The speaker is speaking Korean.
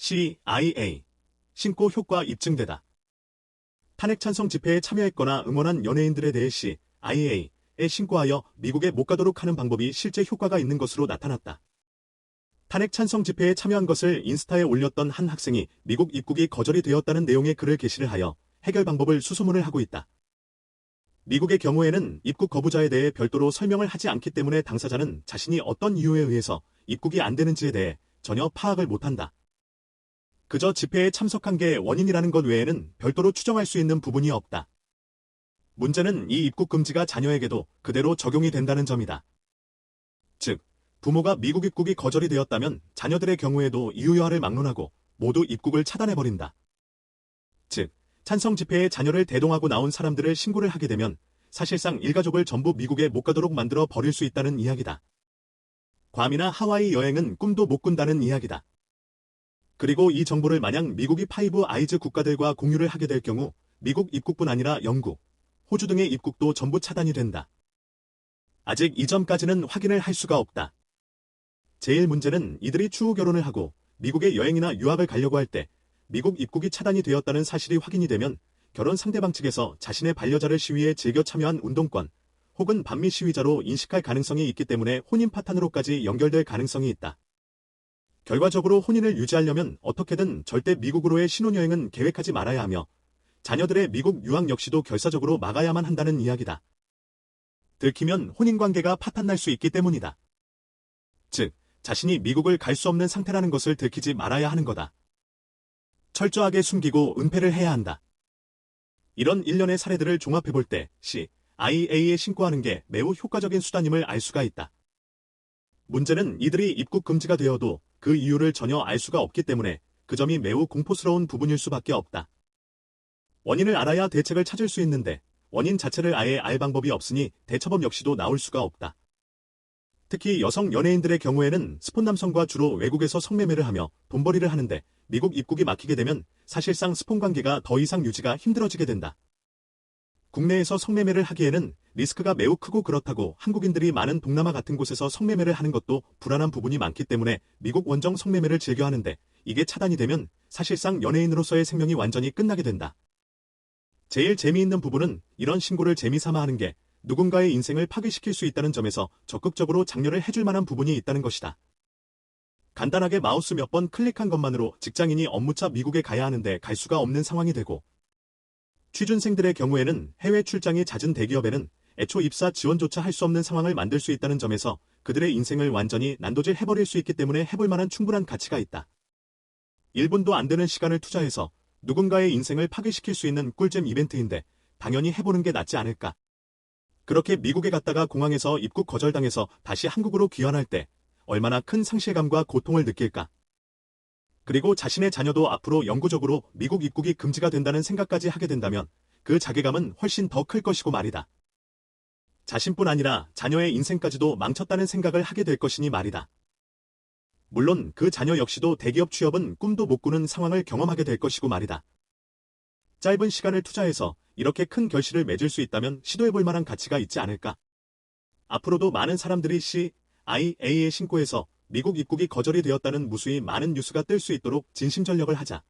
CIA 신고 효과 입증되다. 탄핵 찬성 집회에 참여했거나 응원한 연예인들에 대해 CIA에 신고하여 미국에 못 가도록 하는 방법이 실제 효과가 있는 것으로 나타났다. 탄핵 찬성 집회에 참여한 것을 인스타에 올렸던 한 학생이 미국 입국이 거절이 되었다는 내용의 글을 게시를 하여 해결 방법을 수소문을 하고 있다. 미국의 경우에는 입국 거부자에 대해 별도로 설명을 하지 않기 때문에 당사자는 자신이 어떤 이유에 의해서 입국이 안 되는지에 대해 전혀 파악을 못한다. 그저 집회에 참석한 게 원인이라는 것 외에는 별도로 추정할 수 있는 부분이 없다. 문제는 이 입국 금지가 자녀에게도 그대로 적용이 된다는 점이다. 즉, 부모가 미국 입국이 거절이 되었다면 자녀들의 경우에도 이유여하를 막론하고 모두 입국을 차단해버린다. 즉, 찬성 집회에 자녀를 대동하고 나온 사람들을 신고를 하게 되면 사실상 일가족을 전부 미국에 못 가도록 만들어 버릴 수 있다는 이야기다. 괌이나 하와이 여행은 꿈도 못 꾼다는 이야기다. 그리고 이 정보를 만약 미국이 파이브 아이즈 국가들과 공유를 하게 될 경우 미국 입국뿐 아니라 영국, 호주 등의 입국도 전부 차단이 된다. 아직 이 점까지는 확인을 할 수가 없다. 제일 문제는 이들이 추후 결혼을 하고 미국에 여행이나 유학을 가려고 할 때 미국 입국이 차단이 되었다는 사실이 확인이 되면 결혼 상대방 측에서 자신의 반려자를 시위에 즐겨 참여한 운동권 혹은 반미 시위자로 인식할 가능성이 있기 때문에 혼인 파탄으로까지 연결될 가능성이 있다. 결과적으로 혼인을 유지하려면 어떻게든 절대 미국으로의 신혼여행은 계획하지 말아야 하며 자녀들의 미국 유학 역시도 결사적으로 막아야만 한다는 이야기다. 들키면 혼인관계가 파탄날 수 있기 때문이다. 즉, 자신이 미국을 갈 수 없는 상태라는 것을 들키지 말아야 하는 거다. 철저하게 숨기고 은폐를 해야 한다. 이런 일련의 사례들을 종합해볼 때 CIA에 신고하는 게 매우 효과적인 수단임을 알 수가 있다. 문제는 이들이 입국 금지가 되어도 그 이유를 전혀 알 수가 없기 때문에 그 점이 매우 공포스러운 부분일 수밖에 없다. 원인을 알아야 대책을 찾을 수 있는데 원인 자체를 아예 알 방법이 없으니 대처법 역시도 나올 수가 없다. 특히 여성 연예인들의 경우에는 스폰 남성과 주로 외국에서 성매매를 하며 돈벌이를 하는데 미국 입국이 막히게 되면 사실상 스폰 관계가 더 이상 유지가 힘들어지게 된다. 국내에서 성매매를 하기에는 리스크가 매우 크고 그렇다고 한국인들이 많은 동남아 같은 곳에서 성매매를 하는 것도 불안한 부분이 많기 때문에 미국 원정 성매매를 즐겨 하는데 이게 차단이 되면 사실상 연예인으로서의 생명이 완전히 끝나게 된다. 제일 재미있는 부분은 이런 신고를 재미삼아 하는 게 누군가의 인생을 파괴시킬 수 있다는 점에서 적극적으로 장려를 해줄 만한 부분이 있다는 것이다. 간단하게 마우스 몇 번 클릭한 것만으로 직장인이 업무차 미국에 가야 하는데 갈 수가 없는 상황이 되고 취준생들의 경우에는 해외 출장이 잦은 대기업에는 애초 입사 지원조차 할 수 없는 상황을 만들 수 있다는 점에서 그들의 인생을 완전히 난도질 해버릴 수 있기 때문에 해볼 만한 충분한 가치가 있다. 1분도 안 되는 시간을 투자해서 누군가의 인생을 파괴시킬 수 있는 꿀잼 이벤트인데 당연히 해보는 게 낫지 않을까. 그렇게 미국에 갔다가 공항에서 입국 거절당해서 다시 한국으로 귀환할 때 얼마나 큰 상실감과 고통을 느낄까. 그리고 자신의 자녀도 앞으로 영구적으로 미국 입국이 금지가 된다는 생각까지 하게 된다면 그 자괴감은 훨씬 더 클 것이고 말이다. 자신뿐 아니라 자녀의 인생까지도 망쳤다는 생각을 하게 될 것이니 말이다. 물론 그 자녀 역시도 대기업 취업은 꿈도 못 꾸는 상황을 경험하게 될 것이고 말이다. 짧은 시간을 투자해서 이렇게 큰 결실을 맺을 수 있다면 시도해볼 만한 가치가 있지 않을까. 앞으로도 많은 사람들이 CIA에 신고해서 미국 입국이 거절이 되었다는 무수히 많은 뉴스가 뜰 수 있도록 진심전력을 하자.